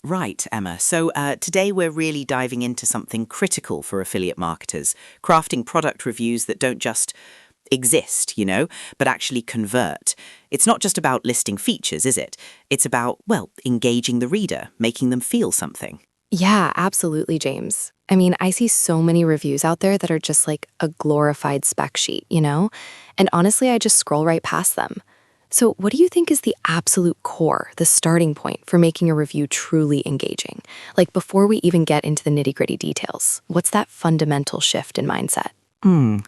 Right, Emma. So today we're really diving into something critical for affiliate marketers, crafting product reviews that don't just exist, but actually convert. It's not just about listing features, is it? It's about, well, engaging the reader, making them feel something. Yeah, absolutely, James. I mean, I see so many reviews out there that are just like a glorified spec sheet, you know? And honestly, I just scroll right past them. So, what do you think is the absolute core, the starting point for making a review truly engaging? Like, before we even get into the nitty-gritty details, what's that fundamental shift in mindset?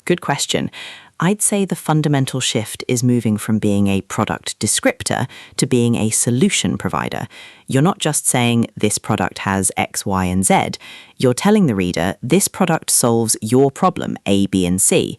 Good question. I'd say the fundamental shift is moving from being a product descriptor to being a solution provider. You're not just saying this product has X, Y, and Z. You're telling the reader this product solves your problem, A, B, and C.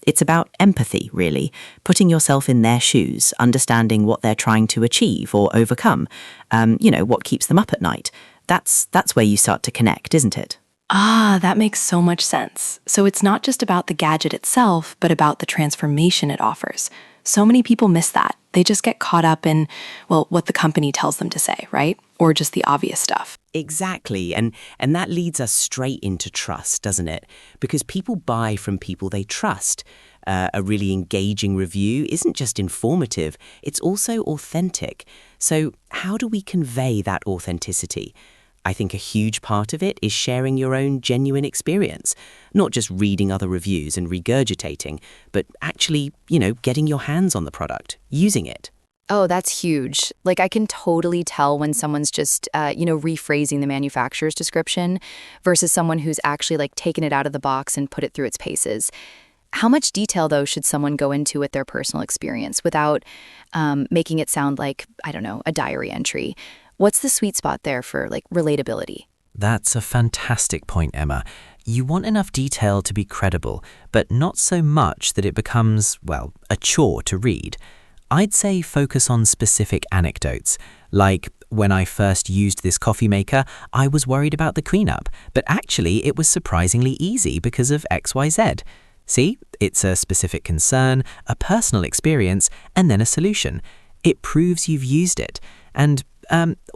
It's about empathy, really, putting yourself in their shoes, understanding what they're trying to achieve or overcome, what keeps them up at night. That's where you start to connect, isn't it? Ah, that makes so much sense. So it's not just about the gadget itself, but about the transformation it offers. So many people miss that. They just get caught up in, well, what the company tells them to say, right? Or just the obvious stuff. Exactly. And that leads us straight into trust, doesn't it? Because people buy from people they trust. A really engaging review isn't just informative, it's also authentic. So how do we convey that authenticity? I think a huge part of it is sharing your own genuine experience, not just reading other reviews and regurgitating, but actually, getting your hands on the product, using it. Oh, that's huge. Like, I can totally tell when someone's just, rephrasing the manufacturer's description versus someone who's actually, taken it out of the box and put it through its paces. How much detail, though, should someone go into with their personal experience without making it sound like, I don't know, a diary entry? What's the sweet spot there for, relatability? That's a fantastic point, Emma. You want enough detail to be credible, but not so much that it becomes, well, a chore to read. I'd say focus on specific anecdotes, like when I first used this coffee maker, I was worried about the cleanup, but actually it was surprisingly easy because of XYZ. See, it's a specific concern, a personal experience, and then a solution. It proves you've used it. And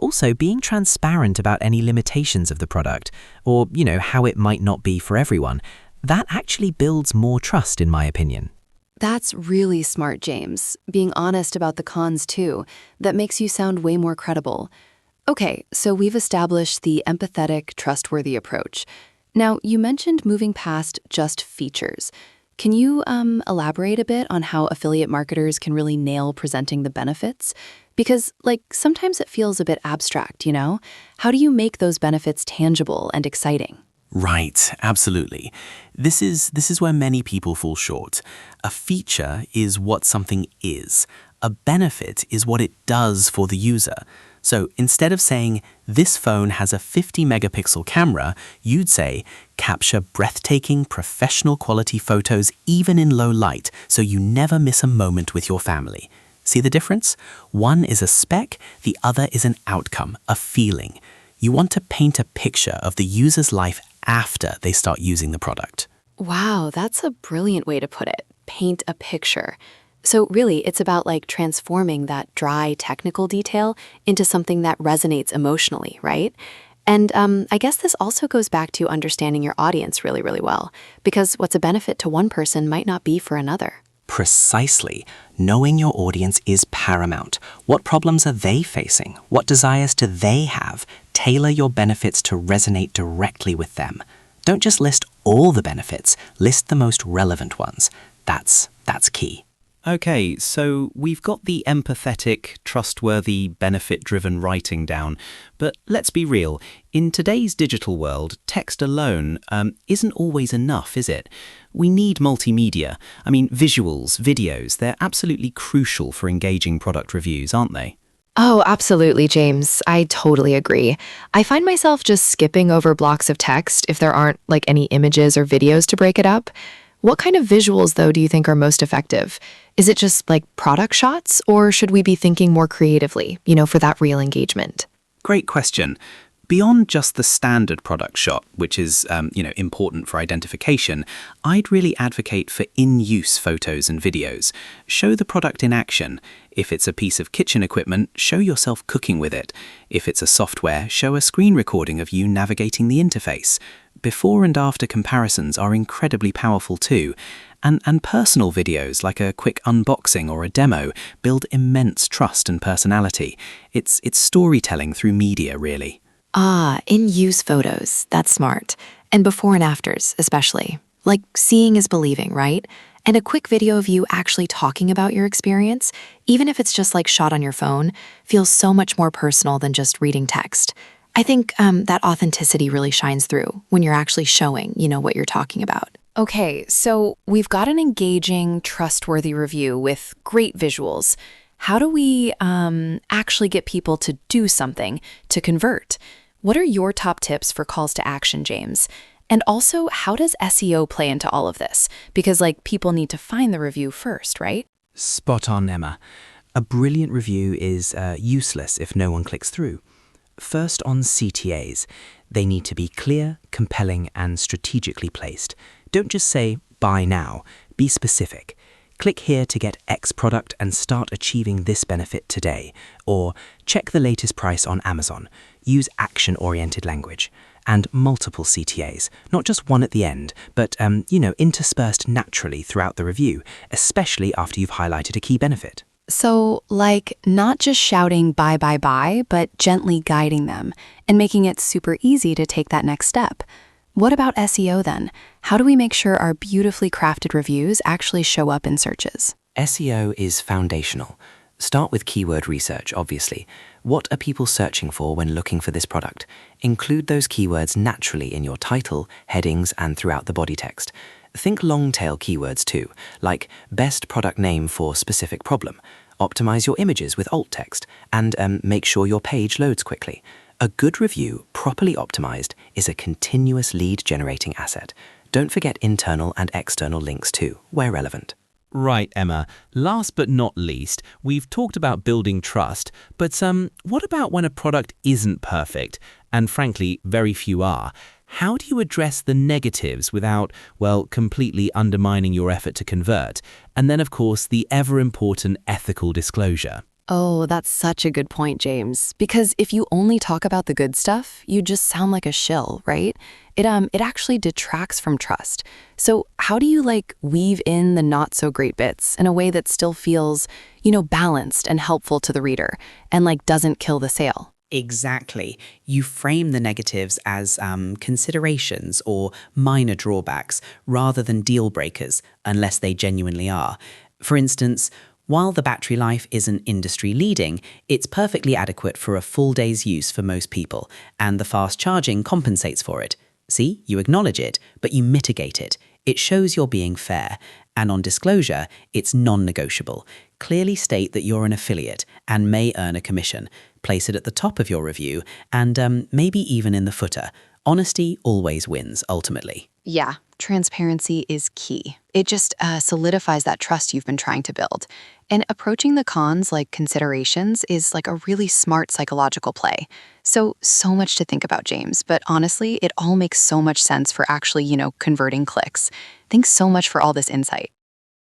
also being transparent about any limitations of the product, or, how it might not be for everyone. That actually builds more trust, in my opinion. That's really smart, James. Being honest about the cons, too. That makes you sound way more credible. Okay, so we've established the empathetic, trustworthy approach. Now, you mentioned moving past just features. Can you elaborate a bit on how affiliate marketers can really nail presenting the benefits? Because, sometimes it feels a bit abstract, How do you make those benefits tangible and exciting? Right, absolutely. This is where many people fall short. A feature is what something is. A benefit is what it does for the user. So instead of saying, this phone has a 50-megapixel camera, you'd say, capture breathtaking, professional quality photos even in low light so you never miss a moment with your family. See the difference? One is a spec, the other is an outcome, a feeling. You want to paint a picture of the user's life after they start using the product. Wow, that's a brilliant way to put it. Paint a picture. So really, it's about transforming that dry technical detail into something that resonates emotionally, right? And I guess this also goes back to understanding your audience really, really well, because what's a benefit to one person might not be for another. Precisely. Knowing your audience is paramount. What problems are they facing? What desires do they have? Tailor your benefits to resonate directly with them. Don't just list all the benefits, list the most relevant ones. That's key. Okay, so we've got the empathetic, trustworthy, benefit-driven writing down. But let's be real. In today's digital world, text alone isn't always enough, is it? We need multimedia. I mean, visuals, videos, they're absolutely crucial for engaging product reviews, aren't they? Oh, absolutely, James. I totally agree. I find myself just skipping over blocks of text if there aren't any images or videos to break it up. What kind of visuals, though, do you think are most effective? Is it just product shots, or should we be thinking more creatively, for that real engagement? Great question. Beyond just the standard product shot, which is important for identification, I'd really advocate for in-use photos and videos. Show the product in action. If it's a piece of kitchen equipment, show yourself cooking with it. If it's a software, show a screen recording of you navigating the interface. Before and after comparisons are incredibly powerful too. And personal videos like a quick unboxing or a demo build immense trust and personality. It's storytelling through media, really. Ah, in-use photos. That's smart. And before and afters, especially. Like seeing is believing, right? And a quick video of you actually talking about your experience, even if it's just like shot on your phone, feels so much more personal than just reading text. I think that authenticity really shines through when you're actually showing, what you're talking about. Okay, so we've got an engaging, trustworthy review with great visuals. How do we actually get people to do something, to convert? What are your top tips for calls to action, James? And also, how does SEO play into all of this? Because, people need to find the review first, right? Spot on, Emma. A brilliant review is useless if no one clicks through. First on CTAs. They need to be clear, compelling, and strategically placed. Don't just say, buy now. Be specific. Click here to get X product and start achieving this benefit today. Or check the latest price on Amazon. Use action-oriented language. And multiple CTAs, not just one at the end, but, interspersed naturally throughout the review, especially after you've highlighted a key benefit. So, not just shouting buy, buy, buy, but gently guiding them and making it super easy to take that next step. What about SEO then? How do we make sure our beautifully crafted reviews actually show up in searches? SEO is foundational. Start with keyword research, obviously. What are people searching for when looking for this product? Include those keywords naturally in your title, headings, and throughout the body text. Think long-tail keywords too, like best product name for specific problem. Optimize your images with alt text, and make sure your page loads quickly. A good review, properly optimized, is a continuous lead-generating asset. Don't forget internal and external links too, where relevant. Right, Emma. Last but not least, we've talked about building trust, but what about when a product isn't perfect? And frankly, very few are. How do you address the negatives without, completely undermining your effort to convert? And then, of course, the ever-important ethical disclosure. Oh, that's such a good point, James. Because if you only talk about the good stuff, you just sound like a shill, right? It actually detracts from trust. So how do you weave in the not so great bits in a way that still feels, balanced and helpful to the reader and doesn't kill the sale? Exactly. You frame the negatives as considerations or minor drawbacks rather than deal breakers, unless they genuinely are. For instance, while the battery life isn't industry leading, it's perfectly adequate for a full day's use for most people, and the fast charging compensates for it. See, you acknowledge it, but you mitigate it. It shows you're being fair. And on disclosure, it's non-negotiable. Clearly state that you're an affiliate and may earn a commission. Place it at the top of your review and maybe even in the footer. Honesty always wins, ultimately. Yeah, transparency is key. It just solidifies that trust you've been trying to build. And approaching the cons like considerations is a really smart psychological play. So much to think about, James. But honestly, it all makes so much sense for actually, converting clicks. Thanks so much for all this insight.